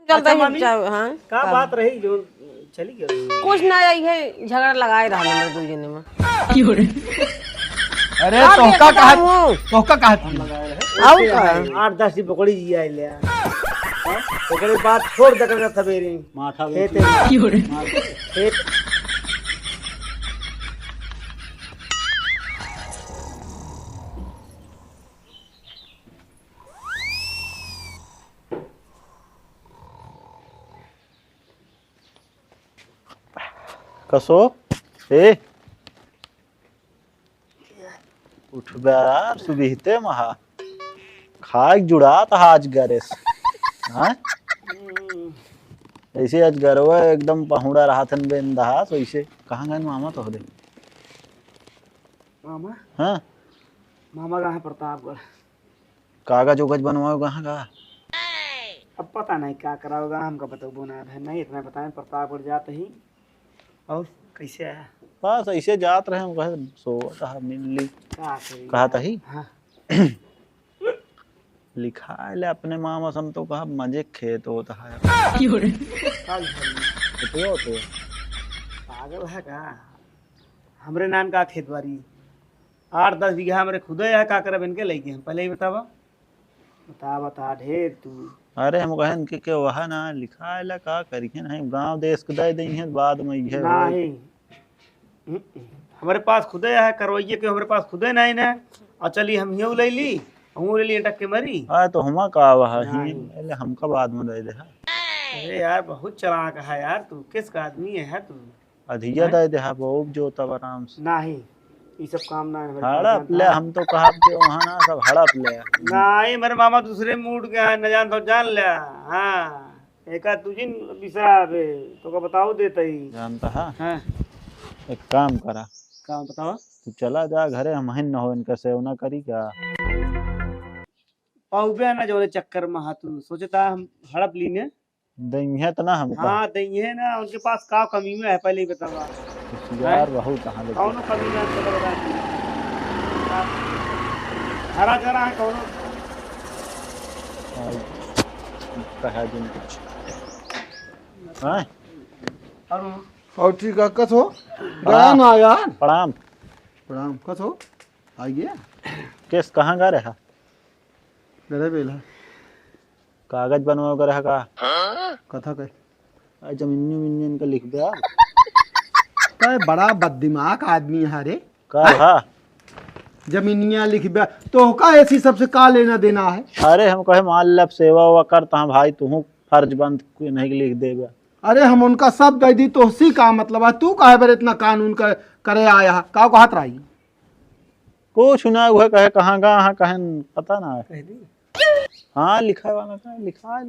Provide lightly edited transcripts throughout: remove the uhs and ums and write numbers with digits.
चलता अच्छा, है। हाँ का बात रही जो चली गई? कुछ ना आई है, झगड़ा लगाए रहा हमारे दो जने में। अरे आप तोहका देखता कहा हूँ। तोहका कहा आओ का 8-10 पकड़ी जी आई ले ओकरे बाद छोड़ दे कर सवेरे माथा खेत खेत कसो ए उठ यार सुबीहते महा खाक जुड़ा था आज गरेस हाँ ऐसे आज गरवा एकदम पहुड़ा रहा थन बेन दहा तो ऐसे कहाँ गए मामा तो दे मामा हाँ मामा कहाँ प्रतापगढ़। कागज उगज बनवाओ कहाँ का अब पता नहीं क्या करा होगा, हमका बताओ ना है नहीं इतना पता है। प्रतापगढ़ जाते ही और कैसे आया बस ऐसे जात रहे हम कहे सो कहा मिली क्या करी कहा तही हाँ लिखा ले अपने मामा सम तो कहा मजे खेत होता है काल भरी। तो पागल है का हमरे नाम का खेत बारी 8-10 बीघा हमरे खुदे है का करब इनके लेके हम पहले ही बतावा बता ढेर तू। अरे हम कहन के वह ना लिखा है का करिए नहीं गांव देश को दे दी है बाद में ये नहीं हमारे पास खुदे है करवैये के हमारे पास खुदे नहीं ना और चली हम ही ले ली हूँ ले ली अटक के मरी। आ तो हम का वह नहीं। ही हमका बाद में दे दे अरे यार बहुत चालाक है यार तू किस का आदमी है तू। अधिया दे दे वो जो तब आराम से नहीं ये सब काम ना हमारे पास हड़प ले जानता है। हम तो कहा के वहां ना सब हड़प ले नहीं मेरे मामा दूसरे मूड के हैं न जान तो जान ले। हाँ एक तुझी विषय तो का बताओ देते ही जानता है हाँ एक काम करा काम बताओ तू चला जा घरे हम हिन न हो इनका सेवना करी क्या पाऊबे ना जो चक्कर में हाथ तू सोचता हम हड़प लीने। दही तो ना हमका हाँ दही है ना उनके पास का कमी में है पहले ही बतावा यार बहुत कहाँ लेके कौन कमी में है तो बता हरा जरा है कौन कहा दिन कुछ हाँ और ठीक है कस हो गया ना यार प्रणाम प्रणाम कस हो आइए केस कहाँ गा रहा गरे बेला कागज बनवा कर रहा का कथा कह आज जमीन मिनियन का लिख दिया काय बड़ा बददिमाग आदमी है रे का हा जमीनिया लिख बे तो का ऐसी सबसे का लेना देना है। अरे हम कहे मान लब सेवा हुआ करता हूँ भाई तू फर्ज बंद नहीं लिख देगा। अरे हम उनका सब दे दी तो उसी का मतलब है तू काहे बार इतना कानून का करे आया का को हाथ रही कुछ ना हुआ कहे कहाँ गा हाँ कहे पता ना कह दी हाँ लिखा वाला का लिखा है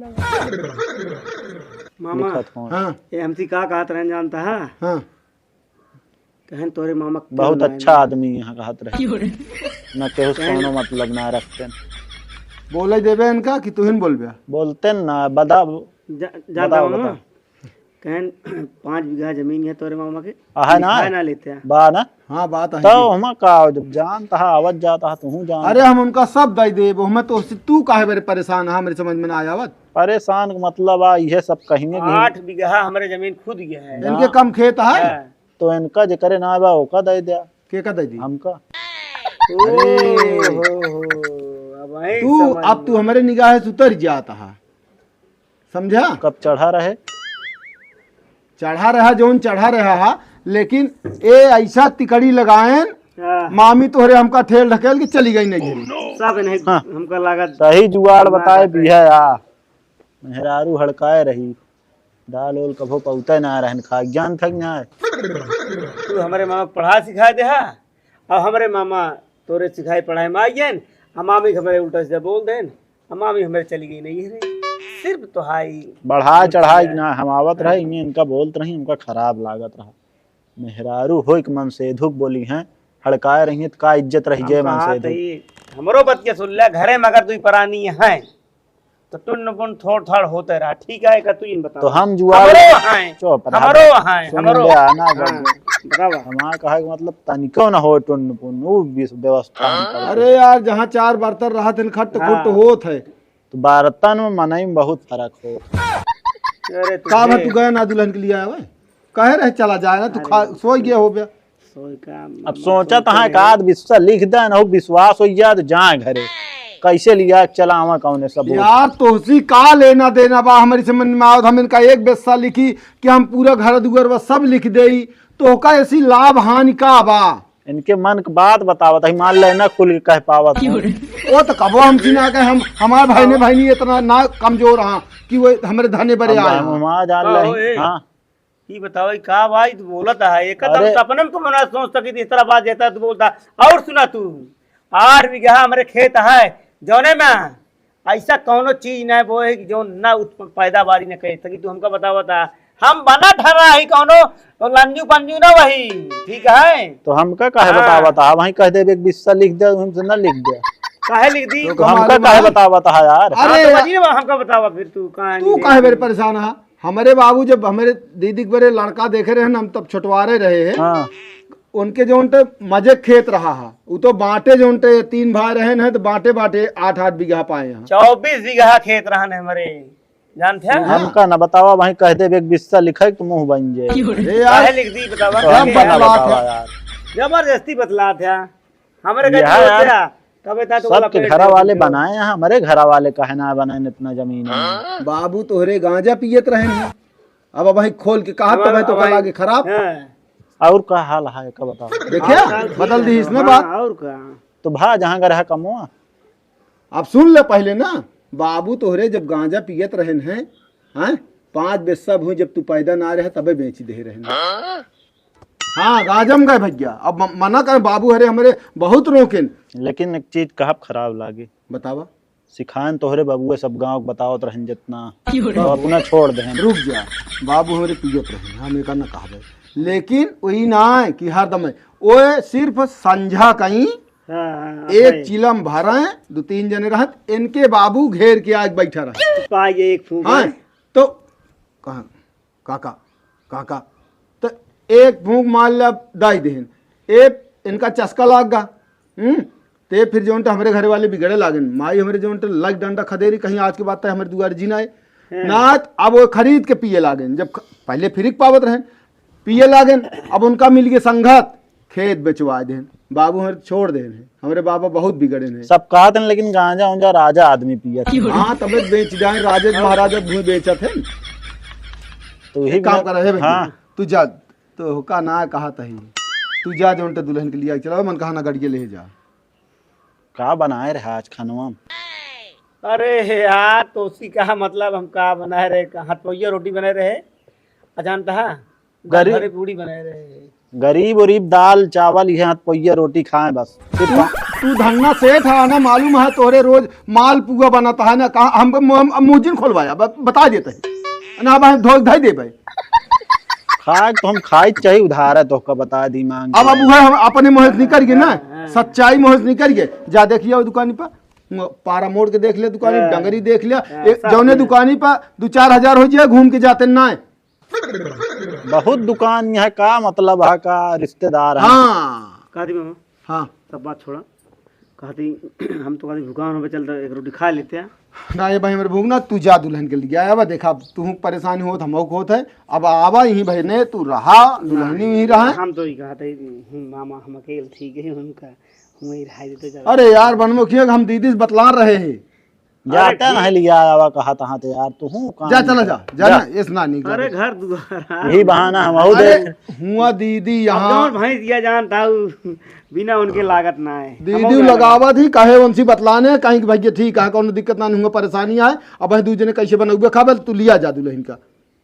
मामा लिखत हूँ हाँ ये हमसी का कहत रहन जानता है हाँ कहन तोरे मामा के बहुत नाम अच्छा आदमी यहाँ कहत रहे न केहू से कोनो मतलब ना रखते बोले देवे इनका कि तू ही बोलबे बोलते ना बता जानता बताओ, मामा बताओ। कहन 5 बीघा जमीन है तोरे मामा के है ना लिखाए ना लेते हैं। बा ना हाँ बात है तो हम का जब जानता है आवत जाता है तू जान अरे हम उनका सब दे दे हमें तो तू काहे बार परेशान है मेरे समझ में ना आयावत परेशान का मतलब आ ये सब कहेंगे 8 बीघा हमारे जमीन खुद गया है। इनके कम खेत है हाँ। तो इनका जे करे ना बा ओका दे दिया के का दे दी हमका अब वही तू समझ अब तू हमारे निगाह से उतर जाता है समझा कब चढ़ा रहे चढ़ा रहा जोन चढ़ा रहा है लेकिन ए ऐसा तिकड़ी लगाएन हाँ, मामी तोहरे हमका ठेल ढकेल के चली गई नहीं सब नहीं हाँ। हमको लागत सही जुगाड़ बताए भी है या मेहरारू हड़काए रही दाल ओल कभो पौते ना रहन खा ज्ञान थक ना तू हमारे मामा पढ़ा सिखा दे हा और हमारे मामा तोरे सिखाई पढ़ाई में आइयन हम मामी हमारे उल्टा सीधा बोल देन हम मामी हमारे चली गई नहीं रे सिर्फ तो हाई बढ़ा चढ़ाई ना हम आवत रहे इनका बोलत रही उनका खराब लागत रहा मेहरारू हो एक मन से धुक बोली हैं हड़काए रही तो का इज्जत रही जय मन से धुक हमरो बात के सुन ले घरे में अगर तू परानी है तो टुन पुन थोड़ थाड़ होते रहा ठीक है का तू इन बता तो हम जुआ चुप हमरो है हमरो आना बतावा हमारा कहा कि मतलब तनिको ना हो टुन पुन वो व्यवस्था हम कर अरे यार जहाँ 4 बर्तन रहा दिन खट खुट होत है तो बर्तन में मनई में बहुत फर्क हो अरे का भाई तू गया ना दुल्हन के लिए आया हुआ कहे रहे चला जाए ना तू सो गया हो गया। सोई का अब सोचा तो है का विश्वास लिख दे ना विश्वास हो जाए तो जाए घरे कैसे लिया चला आवा कौन सब यार तोहसी का लेना देना बा हमारी समझ में आओ हम इनका एक बेस्सा लिखी कि हम पूरा घर दुगर बस सब लिख दे तो का ऐसी लाभ हानि का बा इनके मन की बात बतावत है मान लेना खुल के कह पावत है। वो तो कबो हम चिना के हम हमारे भाई ने इतना ना कमजोर हाँ कि वो हमारे धने बड़े आए हैं। हम जान ले हां ये बताओ का भाई तू बोलत है एकदम अरे। सपने में तुम ना सोच सकी थी इस तरह बात देता तू बोलता। और सुना तू 8 बीघा हमारे खेत है जौने में ऐसा कौनो चीज ना वो है कि जो ना पैदावारी न कह सकी तू हमका बतावता हम बना ठहरा ही कौनो तो लंजू पंजू ना वही ठीक है। तो हमका काहे हाँ। बतावत है वहीं कह दे एक बिस्सा लिख दे हमसे ना लिख दे काहे लिख दी तो हमका काहे बतावत है यार। अरे हाँ, तो वही ना हमका बतावा फिर तू कहाँ तू काहे मेरे परेशान है हमारे बाबू जब हमारे दीदी के बड़े लड़का देखे रहे ना हम तब छुटवारे रहे हैं हाँ उनके जो मजे खेत रहा है वो तो बांटे जो 3 भाई रहे हैं तो बांटे बांटे 8-8 बीघा पाए हैं। 24 बीघा खेत रहन हमारे जानते हैं। हमका ना बतावा वहीं कह दे एक बिस्सा लिखे तो मुंह बन जाए अरे काहे यार लिख दी बतावा तो हमका ना बतला बतावा थे। यार जबरदस्ती बतला था हमारे यह यार, तब इतना तो सबके घर वाले बनाए हैं हमारे घर वाले कहे ना बनाए इतना जमीन है। बाबू तोहरे गांजा पियत रहे हैं अब भाई खोल के कहा तो भाई तो कल आगे खराब और का हाल है का बताओ देखिया बदल दी इसने बात। और का तो भा जहाँ का रहा कमुआ अब सुन ले पहले ना बाबू तोहरे जब गांजा पियत रहे हैं 5 बेस्सा भूई जब तू पैदा ना रहे तबे बेच दे रहे हाँ गाजम गए भैया अब मना कर बाबू हरे हमारे बहुत रोकेन लेकिन एक चीज कहा खराब लागे बतावा सिखान तोहरे बबुए सब गाँव बतावत रहन जितना तो अपना छोड़ दे रुक जा बाबू हमारे पियत रहे हम एक ना कहा लेकिन वही ना है कि हर दम वो सिर्फ संझा कहीं एक चिलम भरा 2-3 जने रहत इनके बाबू घेर के आग बैठा रहे एक फूक हाँ तो कहा काका काका तो एक फूक मार ला दाई देहन एक इनका चस्का लाग गा ते फिर जो हमारे घर वाले बिगड़े लागन माई हमारे जो लग डंडा खदेरी कहीं आज के बाद तक हमारे दुआर जीना है नाच अब वो खरीद के पिए लागन जब पहले फिरिक पावत रहे पिए लागन अब उनका मिल गए संगत खेत बेचवा दे बाबू हमारे छोड़ दे हमारे बाबा बहुत बिगड़े हैं सब कहा था लेकिन गांजा उंजा राजा आदमी पिया हाँ तब बेच जाए राजा महाराजा भूमि बेचत है तो यही काम कर रहे हाँ तू जा तो का ना कहा तही तू जा जो दुल्हन के लिए चला मन कहा ना गड़िए ले जा का बनाए रहे आज खानवा में? अरे यार तो उसी का मतलब हम का बनाए रहे हथपैया रोटी बनाए रहे अजानता है गरीब पूरी बनाए रहे गरीब उरीब दाल चावल ये हाथ पहिया रोटी खाए बस तू धन्ना सेठ है ना मालूम है तोरे रोज माल पुआ बनाता है ना कहा हम मुजिन खोलवाया बता देते हैं ना भाई धोख धाई दे भाई खाए तो हम खाए चाहिए उधार है तो का बता दी मांग अब हम अपने मोहस निकल गए ना सच्चाई मोहस निकल गए जा देखिए दुकानी पर पारा मोड़ के देख ले दुकानी डंगरी देख लिया जौने दुकानी पर 2-4 हजार हो जाए घूम के जाते ना बहुत दुकान यहाँ का मतलब है का रिश्तेदार है हाँ कहती मामा हाँ सब बात छोड़ा कहती हम तो कहती दुकान पे चलते एक रोटी खा लेते हैं ना ये भाई मेरे भूख ना तू जा दुल्हन के लिए आया देखा तू परेशानी हो हम होत है अब आवा यही बहने तू रहा दुल्हन ही रहा हम तो ही कहते मामा हम अकेले ठीक है उनका वही रहा देते चल अरे यार बनमुखिया हम दीदी से बतला रहे हैं जाता नहीं लिया आवा कहा तहा तो यार तू हूँ जा चला जा जा ना इस नानी के अरे घर दुआर यही बहाना हम और अरे देख हुआ दीदी यहाँ भाई दिया जानता हूँ बिना उनके लागत ना है दीदी लगावा थी कहे उनसी बतलाने कहीं कि भैया ठीक है कौन दिक्कत ना हुआ परेशानी आए अब भाई दूसरे ने कैसे बनाऊबे खा तू लिया जा दुल्हन का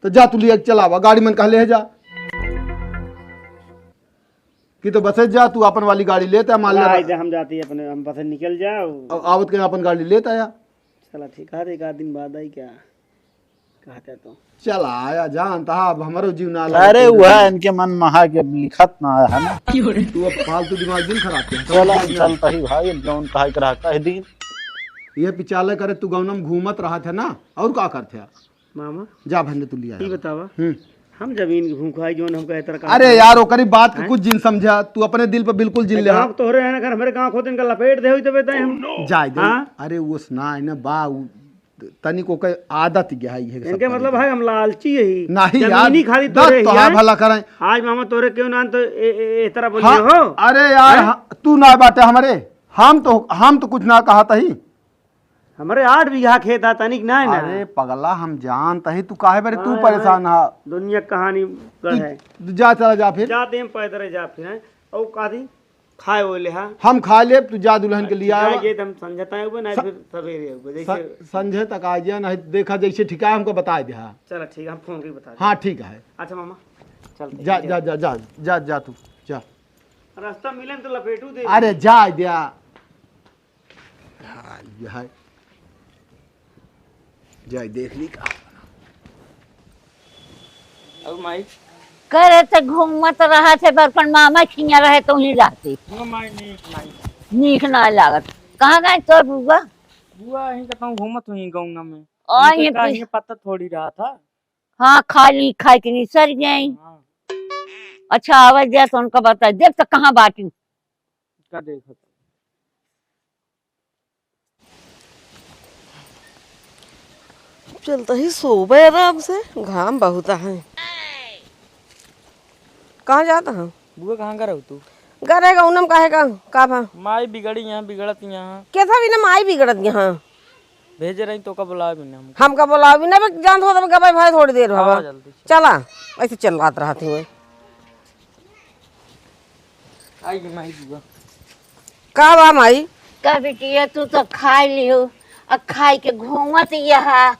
तो जा तू लिया चलावा गाड़ी मन कहा ले जा कि तो बसे जा तू अपन वाली गाड़ी लेता मान ले हम जाते अपने हम बस निकल जाओ आवत के अपन गाड़ी लेता या चला ठीक है एक आध दिन बाद आई क्या कहते तो चल आया जानता अब हमारो जीव ना अरे वह इनके मन महा के लिखत ना है ना तू अब फालतू दिमाग दिन खराब किया चला चलता ही भाई जौन कहा करा कह दिन ये पिचाले करे तू गौनम घूमत रहा था ना और का करते मामा जा भंडे तू लिया ये बतावा हम जमीन की भूखाई जोन हम कहते रखा अरे यार ओकरी बात के कुछ जिन समझा तू अपने दिल पर बिल्कुल जिन ले गांव तो रहे हैं ना घर हमारे गांव खोद इनका लपेट दे हुई तो हम जाय दे अरे वो सुना है ना बा तनी को के आदत गया है ये सब इनके मतलब भाई हम लालची यही नहीं यार जमीनी खाली दस तोरे तो ही हाँ हैं। भला करें आज मामा तोरे क्यों ना तो ए तरह बोलिए हाँ, हो अरे यार तू ना बाटे हमारे हम तो कुछ ना कहा तही हमारे 8 बीघा खेत आता नहीं ना है ना अरे पगला हम जानता ही तू काहे बारे तू परेशान हा दुनिया कहानी कर है तू जा चला जा फिर जाते हम पैदल जा फिर हैं और कादी खाए वो ले हा हम खा ले तू जा दुल्हन के लिए आया ये हम समझता है नहीं फिर सवेरे होगा जैसे संजय तक आ गया नहीं देखा जैसे ठीक है हमको बता दे हाँ चलो ठीक है हम फोन करके बता दें। हाँ ठीक है अच्छा मामा चलते जा जा जा जा जा जा तू जा रास्ता मिले तो लपेटू दे अरे जा दिया हाँ, ये है जा देख ली का अब माई करे तो घूमत रहा थे बर्फन मामा खिया रहे तो ही जाती माई नहीं माई नीक ना लागत कहाँ गए तो बुआ बुआ यहीं कहता हूँ घूमत हुई गौंगा में और इनके ये का ये पता थोड़ी रहा था हाँ खाली खाई के नहीं सर गई हाँ अच्छा आवाज दिया तो उनका बता देख तो कहाँ बाटी का देखो चलता ही सोबे आराम से घाम बहुत है। कहाँ जाता है बुआ कहाँ का रहो तू गरेगा उनम काहे का भा माई बिगड़ी यहाँ बिगड़त यहाँ कैसा भी ना माई बिगड़त यहाँ भेज रही तो का बुला भी ना हमका बोला भी ना जान हो तब भाई थोड़ी देर हाँ, बाबा जल्दी चला ऐसे चल रात रहा थी मैं आई माई बुआ का बा माई का बेटिया तू तो खाई लियो और खाई के घूमत यहाँ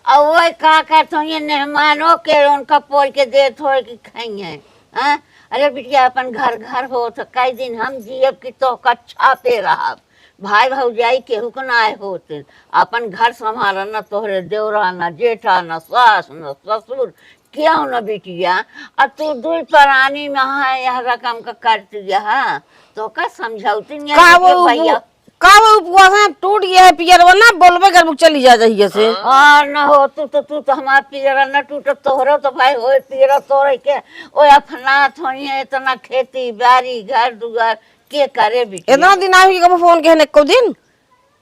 और वो का करते ये मेहमानों के उनका पोल के दे थोड़ के खाइए हाँ अरे बिटिया अपन घर घर हो तो कई दिन हम जियब की तो का छापे रहा भाई भौजाई केहू को ना आए होते अपन घर संभाला न तोहरे देवरा न जेठा न सास न ससुर क्यों न बिटिया और तू दूर परानी में है यह रकम का करती है तो का समझौती नहीं का है वो भैया का वो उपवास है टूट गया है पियरवा ना बोलबे कर चली जा जहिए से और न हो तू तो हमार पियरा न टूट तोहरो तो भाई हो पियरा तोरे के ओ अपना थोड़ी है इतना खेती बाड़ी घर दुआर के करे बिटिया इतना दिन आई कब फोन के ने को दिन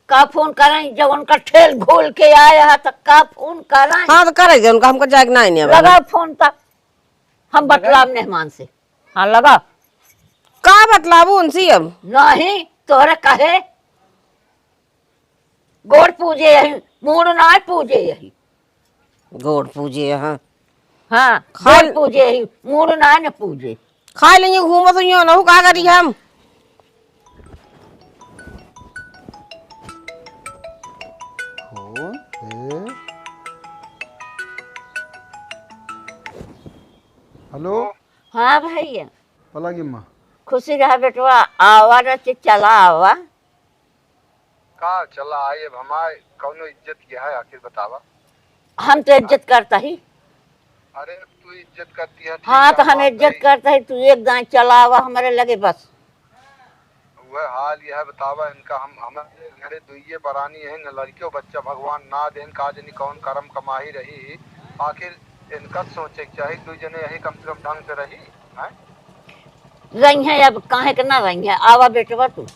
का फोन कराई जब उनका ठेल घोल के आया है तो का फोन कराई हाँ तो करे उनका हमको जाग ना नहीं लगा फोन तक हम बतलाब मेहमान से हाँ लगा का बतलाबू उनसे अब नहीं तोरे कहे गोड़ पूजे यही मूड ना पूजे यही गोड़ पूजे हाँ हाँ गोड़ पूजे यही मूड ना न पूजे खा लेंगे घूमो तो यूं ना हो का करी हम हेलो हाँ भैया बोला कि माँ खुशी रहा बेटवा आवा रचे चला आवा का चला आए हमारे कौनो इज्जत किया है आखिर बतावा हम तो इज्जत करता ही अरे तू इज्जत करती है हाँ तो हम इज्जत करता ही तू एक दांत चला आवा हमारे लगे बस वह हाल यह है बतावा इनका हम हमारे घरे दुइये बरानी है न लड़कियों बच्चा भगवान ना देन काजनी कौन कर्म कमाही रही आखिर इनका सोचे चाहिए दो जने यही कम से कम ढंग से रही हैं रही है अब काहे के ना रही है आवा बेटवा तू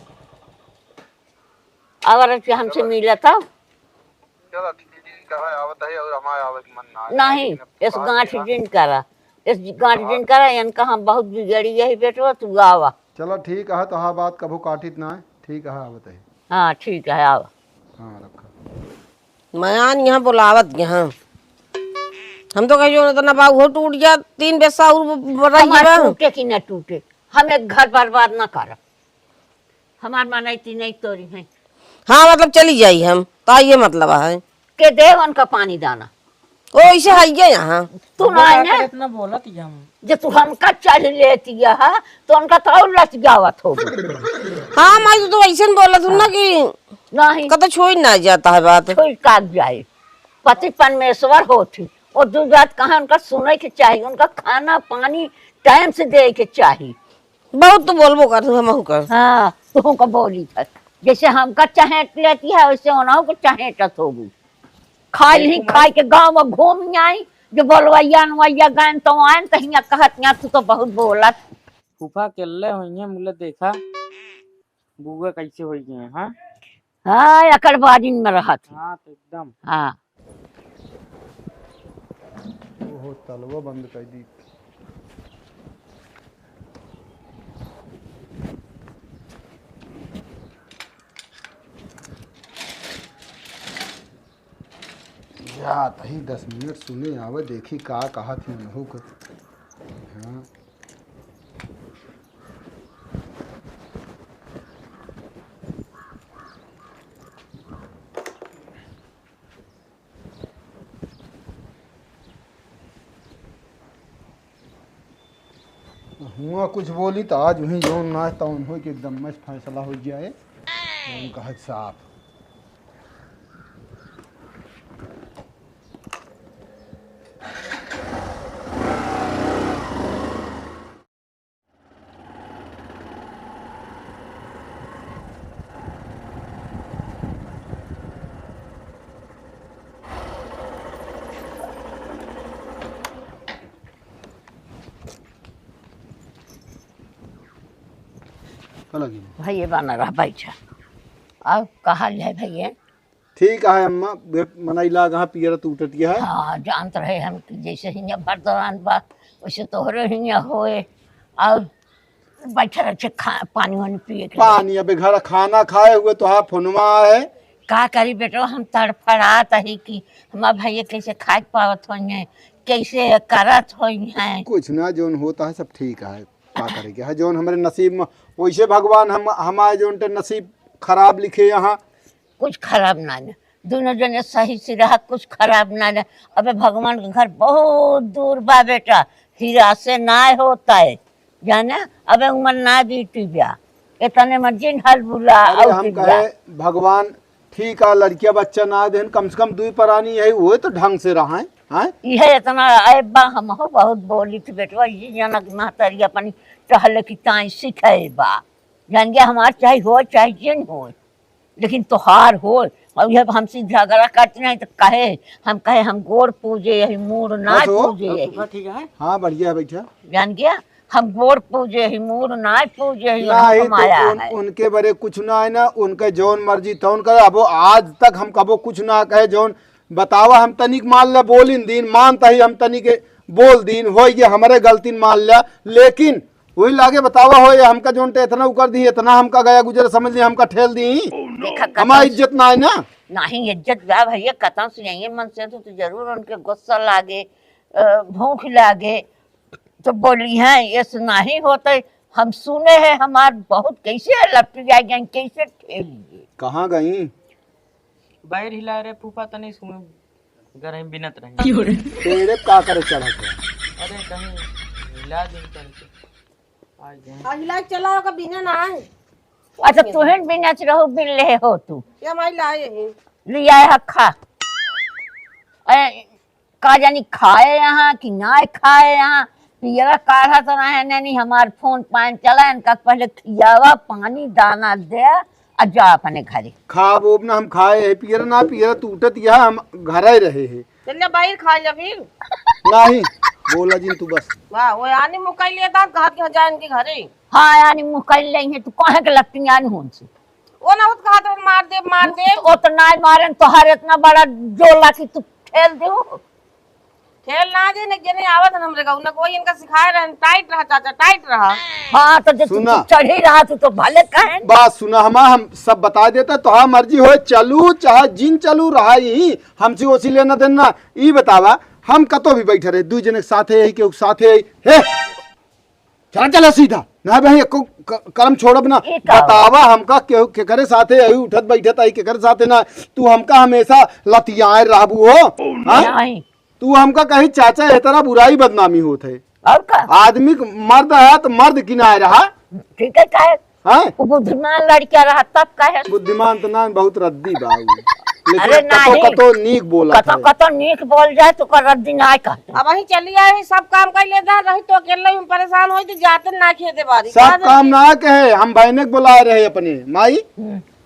आवा रचे हमसे मिला था चलो ठीक है आवत है और हमारे आवत मन ना नहीं इस गांठ दिन करा इस गांठ दिन करा इनका हम बहुत बिगड़ी यही बेटवा तू आवा चलो ठीक है तो हाँ बात कभू काटित ना है ठीक है आवत है हाँ ठीक है आवा हाँ रखा मयान यहाँ बुलावत यहाँ हम तो कहियो ना बाबू हो टूट गया 3 पैसा और हमार टूटे कि न टूटे हम एक घर बर्बाद न कर हमार मनैती नहीं तोरी है हाँ मतलब चली जाई हम तो ये मतलब है के दे उनका पानी दाना ओ ऐसे है यहाँ तू ना है ना इतना बोला थी हम जो तू हमका चल लेती है तो उनका तो और लच गावत हो हाँ मैं तो ऐसे बोला तू ना कि नहीं कतो छोड़ ना जाता है बात कोई काग जाए पति परमेश्वर होती और दू बात कहा उनका सुने के चाहिए उनका खाना पानी टाइम से दे के चाहिए बहुत तो बोलबो कर हम कर हाँ तुमको बोली था जैसे हमका चहेट लेती है वैसे उन्हों को चहेटत होगी खाई ही खाई के गांव में घूम आई जो बोलवैया नवैया गए तो आए तो हियां कहत यहाँ तू तो बहुत बोलत फूफा केल्ले हुई है मुझे देखा बुआ कैसे हुई है हाँ हाँ अकड़बाजी में रहा थी। हाँ तो एकदम हाँ ओहो तलवा बंद कर दी। या तही 10 मिनट सुने आवे देखी का कहा थी हो कर। हाँ हुआ कुछ बोली तो आज वही जौन नाच तौन हो कि एकदम मस्त फैसला हो जाए उनका साफ। लगी भैया बना रहा बैठा। अब कहा जाए भैया। ठीक है अम्मा मनैला कहाँ पियर टूटत है। हाँ जानते रहे हम कि जैसे हियाँ बर्दवान बा वैसे तोहरे हियाँ होए। और बैठे रहे पानी वानी पिए के। पानी अबे घर खाना खाए हुए तो हाँ फोनमा है। का करी बेटो हम तड़फड़ात ही कि हमारे भैया कैसे खाए पावत होइए कैसे करत होई हैं। कुछ ना जोन होता है सब ठीक है का करेंगे है जोन हमारे नसीब में वैसे भगवान हम हमारे जोन ते नसीब खराब लिखे यहाँ। कुछ खराब ना न दोनों जने सही से रहा कुछ खराब ना न। अबे भगवान का घर बहुत दूर बा बेटा हीरा से ना होता है जाने। अबे उमर ना बीती ब्या इतने मर्जिन हल बुला। अरे हम कहे भगवान ठीक है लड़किया बच्चा ना देन कम से कम 2 प्राणी यही हुए तो ढंग से रहा है। यह इतना बा हम हो बहुत बोली थी बेटवा ये जनक महतरी अपनी टहल की ताई सिखाए बा जान गया हमार चाहे हो चाहे जिन हो लेकिन तोहार हो। अब यह हमसे झगड़ा करते नहीं तो कहे हम गोड़ पूजे यही मूड ना बस हो? पूजे यही ठीक है। हाँ बढ़िया है बैठा। जान गया हम गोड़ पूजे ही मूड ना पूजे ही नहीं हमाया तो है। उनके बड़े कुछ ना है ना उनके जौन मर्जी तौन करे। अब आज तक हम कबो कुछ ना कहे जौन बतावा हम तनिक मान लिया बोलिन दिन मानता ही हम तनिक बोल दिन हो ये हमारे गलती मान लिया लेकिन वही लागे बतावा हो हमका जोन टे इतना उकर दी इतना हमका गया गुजर समझ ली हमका ठेल दी हमारी इज्जत ना है ना। नहीं इज्जत बा भैया कतम से यही मन से तो जरूर उनके गुस्सा लागे भूख लागे तो बोली है ये नहीं होते हम सुने हैं हमार बहुत कैसे लपट जाएंगे कैसे ठेलिए। कहाँ गई बाहर हिला रहे फूफा तो नहीं सुन घर बिनत रहे तेरे का करे चढ़ा के। अरे कहीं हिला दिन करके आज जाए। आज लाइक चला होगा बिना ना है अच्छा तुहन भी नच रहो बिन ले हो तू या माई लाए है लिया है खा का जानी खाए यहाँ कि ना खाए यहाँ पियरा काढ़ा तो ना है नहीं हमार फोन पान चला इनका पहले खियावा पानी दाना दे और जा अपने घरे खा वो ना हम खाए है पियर ना पियर टूटत यह हम घर ही रहे हैं। चल जा बाहर खा जा फिर नहीं बोला जी तू बस वाह वो आनी मुकाई लेता कहा कि जा इनके घरे। हाँ यानी मुँह कर लेंगे तो कहे के लगती यानी हो वो ना उस कहा तो मार दे उतना मारे तो हर इतना बड़ा जोला कि तू ठेल दे खेल ना दे ने जने आवत न हमरे गाँव न कोई इनका सिखाए रहे टाइट रहा चाचा टाइट रहा। हाँ तो जब सुना। चढ़ी रहा तो भले कहे बात सुना हम सब बता देता तो हाँ मर्जी हो चलू चाहे जिन चलू रहा ही हमसे ओसी लेना देना ई बतावा हम कतो भी बैठे रहे 2 जने साथे है के साथे है चला चला सीधा ना भाई एको कर्म छोड़ब ना ये का बतावा हमका के करे साथे आई उठत बैठत आई के करे साथे ना तू हमका हमेशा लतियाए रहबू हो हाँ? नहीं तू हमका कहीं चाचा है तरह बुराई बदनामी होत है। और का आदमी मर्द है तो मर्द किनारे रहा ठीक है कहे है वो बुद्धिमान लड़का रहा तब कहे बुद्धिमान तो ना बहुत रद्दी बाबू अरे लेकिन नहीं। कतो नीक बोला कतो कतो नीक बोल जाए तो कर रद्दी ना कह अब वही चली आई सब काम कर लेता रही तो अकेले ही परेशान हुई तो जाते ना खेते बारी सब काम ना कहे हम भाईने बुला रहे अपने माई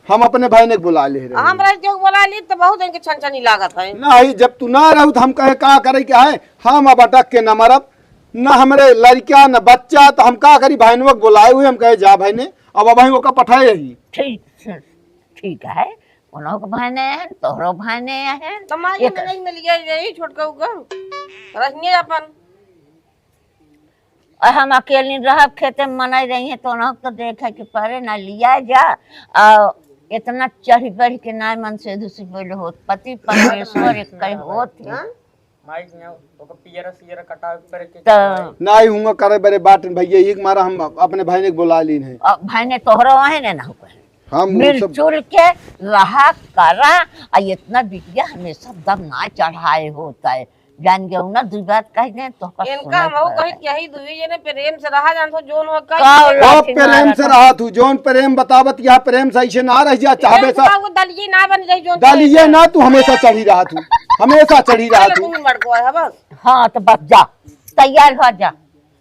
हम अपने भाईने बुला ले रहे हम रह जो बोला ली तो बहुत इनके छनछनी लागत है। नहीं जब तू ना रहू तो हम कहे का करे क्या है हम अब अटक के न मरब न हमारे लड़का न बच्चा तो हम का करी भाईनवक बुलाए हुए हम कहे जा भाई ने अब भाई वो का पठाए ही ठीक ठीक है उन्हों के भाने हैं तोहरो भाने हैं तो माँ ये नहीं मिल गया यही छोटका उगर रहिए अपन। और हम अकेली रह खेते में मनाई रही हैं तो उन्हों तो देखा कि परे ना लिया जा और इतना चढ़ी बढ़ के ना मन से दूसरी बोले हो पति परमेश्वर एक कई होत है। माई यहाँ ओका पियरा सियरा कटा पर के तो ना ही हूँ करे बड़े बाट भैया एक मारा हम अपने भाई ने बोला ली है भाई ने तोहरो वही ने ना हो हम मिलजुल के रहा करा और इतना बिटिया हमेशा दम ना चढ़ाए होता है जान गए ना दू बात कह दे तो इनका हम कहीं यही दुई जने प्रेम से रहा जान तो जोन हो प्रेम से रहा तू जोन प्रेम बतावत यह प्रेम सही से ना रह जा चाहे सा वो दलिए ना बन जाए जोन डालिए ना तू हमेशा चढ़ी रहा तू हमेशा चढ़ी रहा तू तुम मड़को है बस। हाँ तो बस जा तैयार हो जा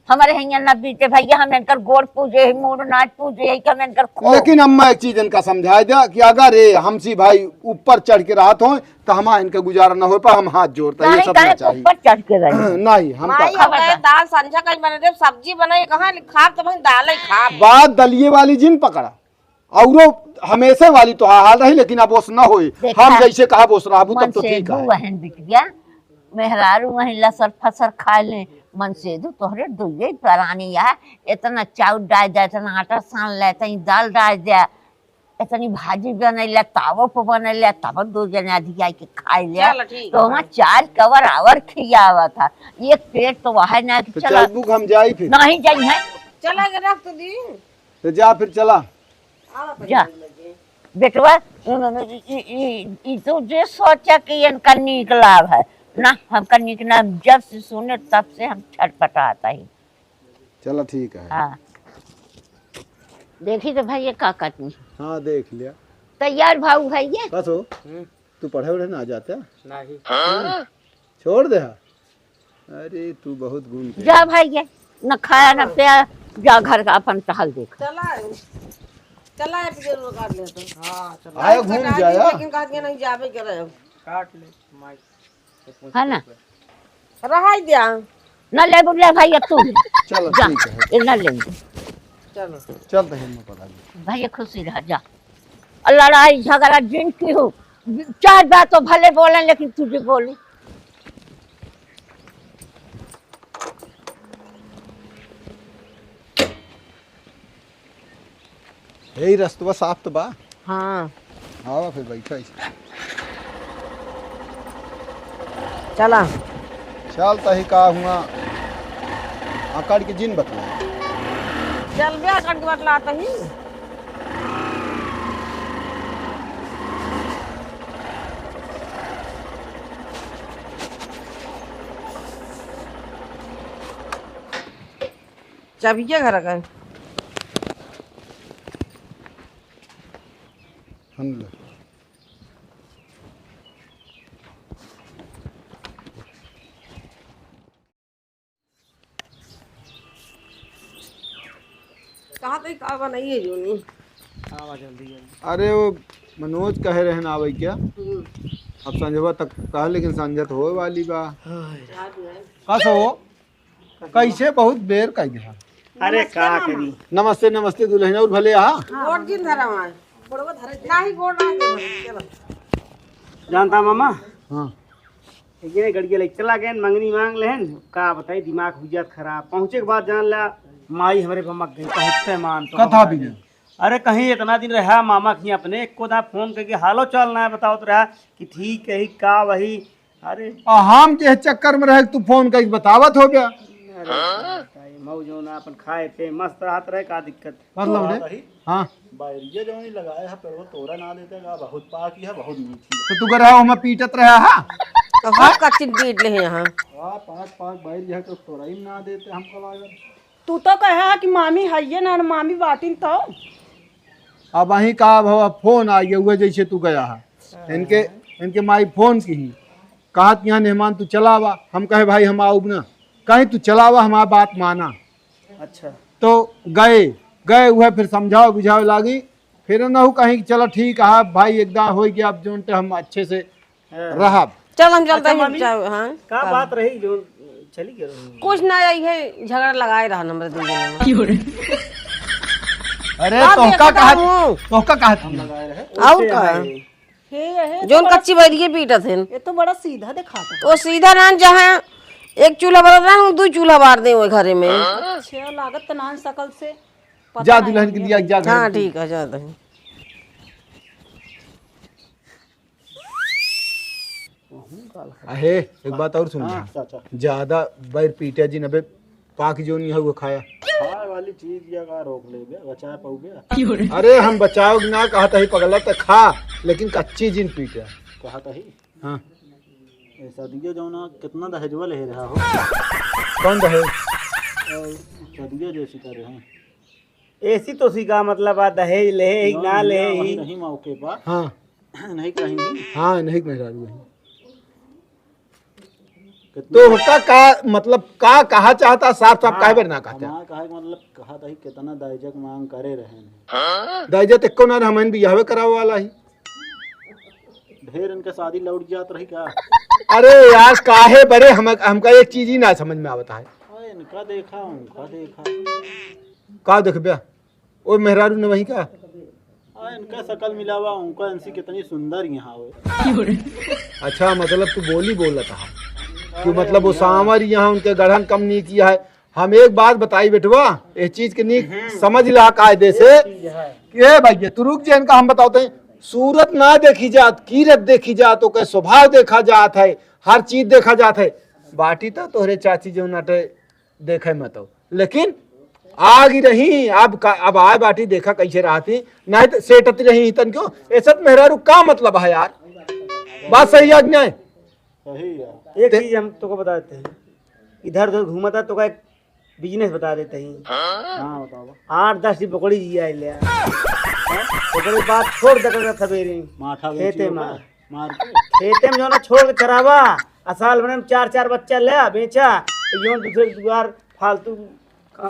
हमारे यहाँ ना बीते भैया हम इनकर गोड़ पूजे मूड नाच पूजे हम इनकर लेकिन अम्मा एक चीज इनका समझाए दे कि अगर ये हमसी भाई ऊपर चढ़ के रहत हो तो हम इनका गुजारा न हो पा हम हाथ जोड़ता ये सब ना चाहिए ऊपर चढ़ के रहे नहीं हम माई हमारे दाल संझा कहीं बने दे सब्जी बनाई कहाँ खाब तो भाई दाल ही खाब बात दलिए वाली जिन पकड़ा और हमेशा वाली तो हाल रही लेकिन अब ओस न होए हम जैसे कहा बोस रहा तब तो ठीक है वहन बिटिया मेहरारू वही लसर फसर खा ले मन से दू तोहरे दुए परानी है इतना चाउर डाल दे इतना आटा सान ले इतनी दाल डाल दे इतनी भाजी बनैले तावो पे बनैले तब दो जने अधिकाई के खाई ले तो वहाँ 4 कवर आवर खियावा था एक पेट तो वह ना कि चला हम जाई फिर नहीं जाई है चला के रख तो दी तो जा फिर चला जा बेटवा तो जे सोचा कि इनका नीक लाभ है ना हमका नीक ना जब से सुने तब से हम छटपटाता ही चलो ठीक है हाँ देखी तो भाई ये का कटनी हाँ देख लिया तैयार भाव भैया बस हो तू पढ़े उड़े ना जाता नहीं छोड़ दे अरे तू बहुत गुण के जा भैया न खाया न पिया जा घर का अपन टहल देख चला है जरूर काट ले तो हां चला आए घूम जाया लेकिन काट के नहीं जावे करे काट ले माई है ना रहा दिया न ले बुले भैया तू चलो जा ठीक है न लेंगे चलो चल तो हिम्मत पड़ा भैया खुशी रह जा लड़ाई झगड़ा जिनकी हो 4 बात तो भले बोले लेकिन तुझे बोली यही रास्ता साफ तो बा हां आवा फिर बैठा चला चल तही का हुआ आकार के जिन बतला चल बे काट के बतलाता ही चाबिया घर का हम ले कहाँ तक का बनाई है जोनी आवा जल्दी जल्दी अरे वो मनोज कहे रहे ना आवे क्या अब संजवा तक कहा लेकिन संजत हो वाली बा कस हो कैसे बहुत बेर कह दिया अरे का करी नमस्ते नमस्ते दुल्हन और भले यहाँ गोड़ जिन धरा वहाँ बड़वा धरे नहीं गोड़ ना चलो जानता मामा हाँ ये गड़िया ले चला गए मंगनी मांग लेहन का बताई दिमाग हुजत खराब पहुंचे के बाद जान ला माई हमारे ममक गई पहुंचते मान तो कथा भी नहीं अरे कहीं इतना दिन रहा मामा की अपने एक को दा फोन करके हालो चलना है बताओ तो रहा कि ठीक है का वही अरे हम जे चक्कर में रहे तू फोन करके बतावत हो गया मौजो ना अपन खाए पे मस्त रहत रहे का दिक्कत मतलब रे हाँ बायरिया जो नहीं लगाया है पर वो तोरा ना देते का बहुत पाकी है बहुत मीठी है तो तू कर रहा मैं पीटत रहा हा तो हम कच्चिन पीट ले यहाँ वाह 5 बाइल है तो तोरा ही ना देते हमको लागल तू तो कहे कि मामी है ना मामी बाटिन तो अब वहीं का भवा फोन आ गया हुआ जैसे तू गया है इनके माई फोन की ही कहा कि यहाँ मेहमान तू चलावा हम कहे भाई हम आऊब ना कहीं तू चलावा हमारा बात माना अच्छा तो गए हुए फिर समझाओ बुझाओ लागी फिर न हो कहीं चलो ठीक है भाई एकदम हो गया अब जो हम अच्छे से रहा चल हम चलते हैं हाँ का बात रही जो चली गई कुछ ना आई है झगड़ा लगाए रहा नंबर 2 अरे तोहका कहा और का हे जोन कच्ची बैरिए पीटत हैं। ये तो बड़ा सीधा दिखाता। तो सीधा नान जहाँ एक चूल्हा बरत रहा दो चूल्हा बार दे घरे में। अच्छा लागत त नान सकल से पता जा नहीं दुल्हन के दिया जा घर। हाँ ठीक है जाता है। अहे एक बात और सुन, चाचा ज्यादा बैर पीटे जी नबे पाक जो नहीं है वो खाया। खाए वाली चीज या का रोक ले गया बचा पाऊ गया। अरे हम बचाओ ना कहा था ही पगला तो खा, लेकिन कच्ची जिन पीटे। कहा था ही हाँ ऐसा दिया जो ना कितना दहेजवा ले रहा हो। कौन रहे? सदिया जैसी कर रहे हैं। ऐसी तो सी का मतलब आ दहेज ले ही ना ले ही। नहीं मौके पर हाँ नहीं कहेंगी। हाँ नहीं मेहरारू है। तो होता का मतलब का कहा चाहता साफ साफ काहे बर ना कहते? हमारा कहा मतलब कहा था ही कितना दहेजक मांग करे रहे हैं। दहेज तक को ना हमन भी यहवे करावे वाला ही। ढेर इनके शादी लौट जात रही क्या? अरे यार काहे बरे हमका एक चीज ही ना समझ में आवता है। इनका देखा उनका देखा का देख बया ओ मेहरारू ने वही का। इनका शकल मिलावा उनका इनसी कितनी सुंदर यहाँ हुए। अच्छा मतलब तू बोली बोला था कि मतलब वो सांवर यहाँ उनके गढ़न कम नहीं किया है। हम एक बात बताई बेटवा इस चीज के नहीं समझ ला कायदे से कि भैया तू रुक जा, इनका हम बताते हैं। सूरत ना देखी जात, कीरत देखी जात, तो स्वभाव देखा जात है, हर चीज देखा जात है। बाटी तो तोहरे चाची जो नाटे देखे मत हो, लेकिन आगी रही अब आए बाटी देखा कैसे रहती नहीं तो सेटती रही तन क्यों ऐसा मेहरारू का मतलब है यार। बात सही है न्याय सही है। एक चीज हम तो को बता देते हैं, इधर उधर घूमता तो का एक बिजनेस बता देते हैं। हाँ बताओ 8-10 टी पकड़ी जी आई ले पकड़ी बात छोड़ दे सवेरे माठा खेते में मार के खेते में जो ना छोड़ के चरावा असाल बने 4-4 बच्चा ले बेचा यो दूसरे द्वार फालतू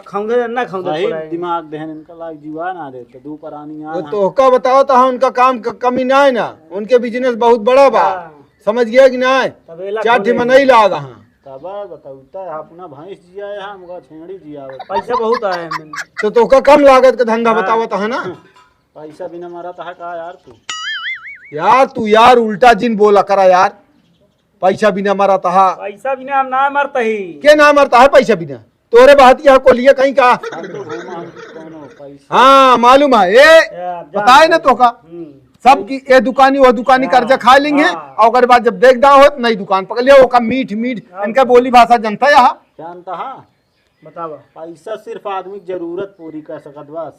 खाऊंगे ना खाऊंगे। दिमाग दहन इनका लाग जीवा ना देते दो परानी आ तो का बताओ तो उनका काम कमी ना है ना, उनके बिजनेस बहुत बड़ा बा। समझ गया कि ना चाटी में नहीं लागा। हाँ तब बताऊता है अपना भैंस जिया है हमका छेड़ी जिया पैसा बहुत आया है तो का कम लागत का धंधा बतावत है ना। पैसा बिना मारा था कहा यार तू यार उल्टा जिन बोला करा यार। पैसा बिना मारा था पैसा बिना हम ना मरता ही क्या ना मरता है पैसा बिना? तोरे बात यहाँ को लिए कहीं का। हाँ मालूम है ये बताए ना तो का सब की ये दुकानी वो दुकानी कर्जा खा लेंगे और अगर बाद जब देख दाओ हो नई दुकान पकड़ लिया वो का मीठ मीठ इनका बोली भाषा जनता है यहाँ जानता है। बतावा पैसा सिर्फ आदमी की जरूरत पूरी कर सकत बस,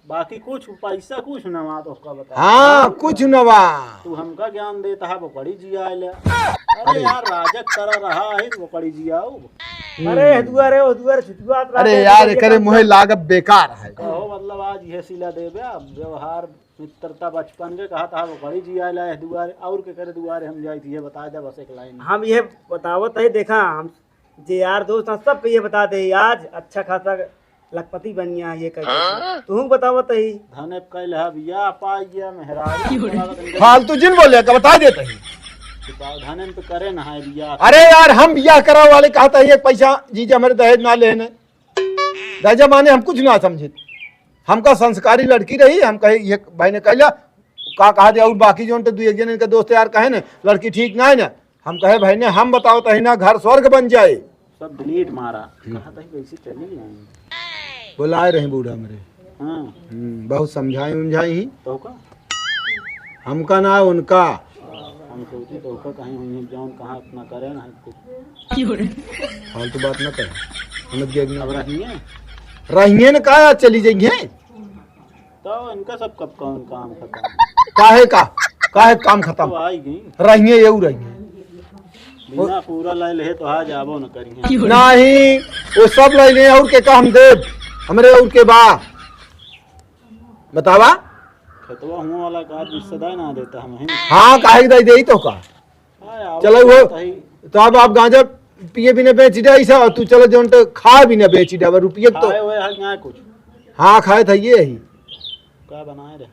बाकी कुछ पैसा कुछ न वहाँ तो उसका बता। हाँ कुछ नवा तू हमका ज्ञान देता है वो कड़ी जिया ले। अरे यार राजक तरह रहा है वो कड़ी जिया। अरे दुआरे छुटवा। अरे यार करे मुहे लागत बेकार है। कहो मतलब आज यह सिला देवे व्यवहार मित्रता बचपन के कहा था वो कड़ी जिया ले दुआरे और के करे दुआरे हम जाई थी ये बता दे बस एक लाइन। हम ये बतावत है देखा हम जे यार दोस्त सब पे ये बता दे आज अच्छा खासा लखपति बन गया ये कह तू बतावत है धने कैल है बिया पाइया मेहराज फालतू जिन बोले का बता देते हैं। धने पे करे ना है बिया। अरे यार हम बियाह करा वाले कहता है पैसा जीजा हमारे दहेज ना लेने दहेजा माने हम कुछ ना समझे। हमका संस्कारी लड़की रही हम कहे ये भाई ने कहला का कहा दिया और बाकी जो दो एक जन इनके दोस्त यार कहे ना लड़की ठीक ना है ना हम कहे भाई ने हम बताओ तो ना घर स्वर्ग बन जाए। सब डिलीट मारा कहा था कैसे चली जाए बुलाए रहे बूढ़ा मेरे। हाँ बहुत समझाई उमझाई ही तो का हमका ना उनका हम सोची तो का कहीं हुई जाऊं कहाँ अपना करे ना कुछ फालतू बात ना करे हम अब रहिए रहिए न का चली जाइए तो इनका सब कब कौन काम खत्म काहे काम तो खत्म आई गई रहिए यू रहिए बिना पूरा ले ले तो आ जाबो न करिए नहीं वो सब ले ले और के काम दे हमरे और के बा बतावा खतवा हुआ वाला का रिश्तेदार ना देता हम हाँ काहे दे दे तो का चलो वो तो अब आप गांजा पिए भी न बेच दे ऐसा और तू चलो जो खा भी न बेच दे रुपये तो कुछ हाँ खाए था ये ही क्या बनाए रे।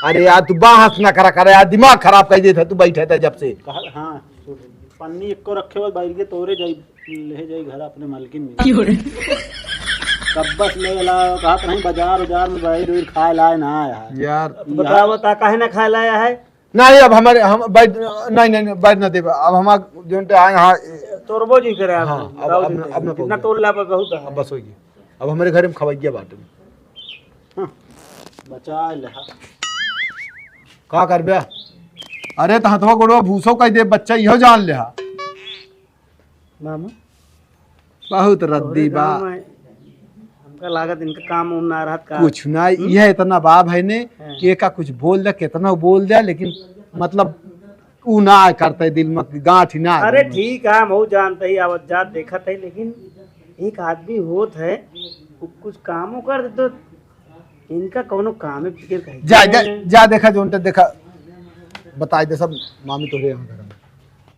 अरे यार तू बाहस ना करा कर यार दिमाग खराब कर देता तू बैठे था जब से। हाँ पन्नी एक को रखे हुए बाहर के तोरे जाई ले जाई घर अपने मालकिन में कब बस ले लाओ कहा तो नहीं बाजार उजार में बैठ खाए लाए ना आया है। यार बताओ ता काहे ना खाए लाया है? नहीं अब हमारे हम बैठ नहीं नहीं नहीं, बैठ ना दे अब हम जो आए यहाँ तोरबो जी करे आप। हाँ, अब ना कितना तोड़ ला बहुत है। अब बस होगी अब हमारे घर में खवैया बाटे बचा ले का कर बे अरे तो हथवा गोड़वा भूसो कह दे बच्चा इहो जान ले हा मामा बहुत रद्दी बा गाँव में हमका लागत इनका काम उम ना रहत का। कुछ ना यह इतना बाप है ने कि का कुछ बोल दे कितना बोल दे लेकिन मतलब ऊ ना करते दिल में गांठ ना अरे ठीक है, हम वो जानते ही आवत जात देखत है, लेकिन एक आदमी होत है वो कुछ कामों कर दे तो इनका कोनो काम है फिक्र कहे जा जा, जा देखा जो देखा बताई दे सब मामी तो यहाँ